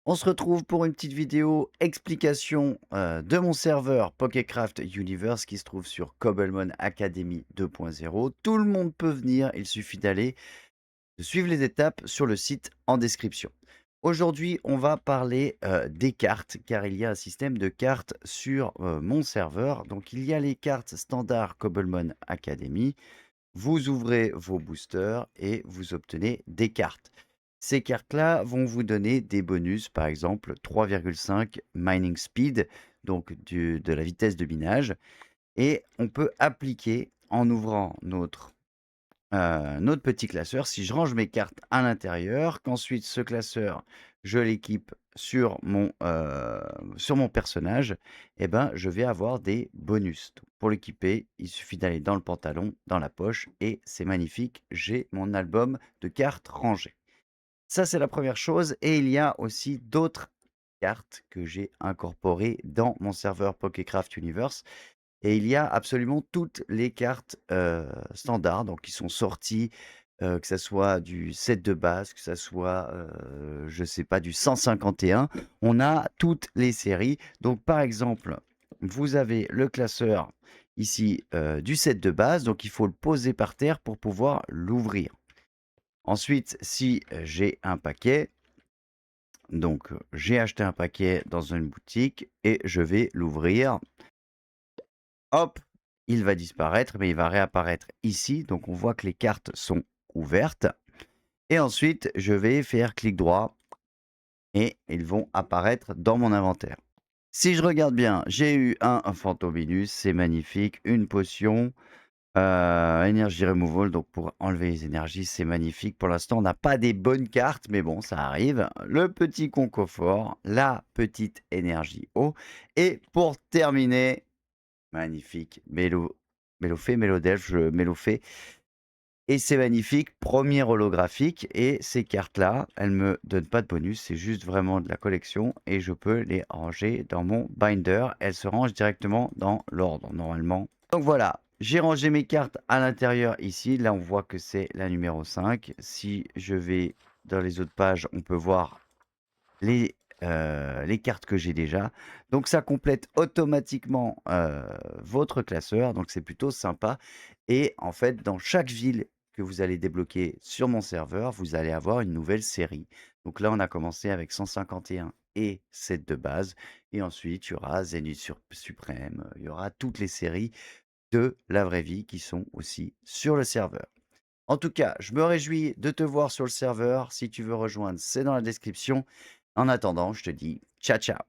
On se retrouve pour une petite vidéo explication de mon serveur Pokécraft Universe qui se trouve sur Cobblemon Academy 2.0. Tout le monde peut venir, il suffit de suivre les étapes sur le site en description. Aujourd'hui, on va parler des cartes, car il y a un système de cartes sur mon serveur. Donc, il y a les cartes standard Cobblemon Academy. Vous ouvrez vos boosters et vous obtenez des cartes. Ces cartes-là vont vous donner des bonus, par exemple 3,5 mining speed, donc de la vitesse de minage. Et on peut appliquer en ouvrant notre petit classeur. Si je range mes cartes à l'intérieur, qu'ensuite ce classeur, je l'équipe sur mon personnage, eh ben, je vais avoir des bonus. Donc, pour l'équiper, il suffit d'aller dans le pantalon, dans la poche, et c'est magnifique, j'ai mon album de cartes rangé. Ça, c'est la première chose, et il y a aussi d'autres cartes que j'ai incorporées dans mon serveur Pokécraft Universe. Et il y a absolument toutes les cartes, standards, donc qui sont sorties, que ça soit du set de base, que ça soit, je sais pas, du 151. On a toutes les séries. Donc par exemple, vous avez le classeur ici, du set de base, donc il faut le poser par terre pour pouvoir l'ouvrir. Ensuite, si, j'ai un paquet, donc j'ai acheté un paquet dans une boutique et je vais l'ouvrir. Hop, il va disparaître, mais il va réapparaître ici. Donc, on voit que les cartes sont ouvertes. Et ensuite, je vais faire clic droit et ils vont apparaître dans mon inventaire. Si je regarde bien, j'ai eu un Fantominus, c'est magnifique. Une potion, énergie removal, donc pour enlever les énergies, c'est magnifique. Pour l'instant, on n'a pas des bonnes cartes, mais bon, ça arrive. Le petit concoffort, la petite énergie eau. Et pour terminer, magnifique. Mélofée, Mélodelfe, Mélofée. Et c'est magnifique, premier holographique. Et ces cartes-là, elles me donnent pas de bonus, c'est juste vraiment de la collection. Et je peux les ranger dans mon binder. Elles se rangent directement dans l'ordre, normalement. Donc voilà, j'ai rangé mes cartes à l'intérieur ici. Là, on voit que c'est la numéro 5. Si je vais dans les autres pages, on peut voir les cartes que j'ai déjà. Donc ça complète automatiquement, votre classeur, donc c'est plutôt sympa. Et en fait, dans chaque ville que vous allez débloquer sur mon serveur, vous allez avoir une nouvelle série. Donc là, on a commencé avec 151 et 7 de base, et ensuite il y aura Suprême, il y aura toutes les séries de la vraie vie qui sont aussi sur le serveur. En tout cas, je me réjouis de te voir sur le serveur. Si tu veux rejoindre, c'est dans la description. En attendant, je te dis ciao ciao.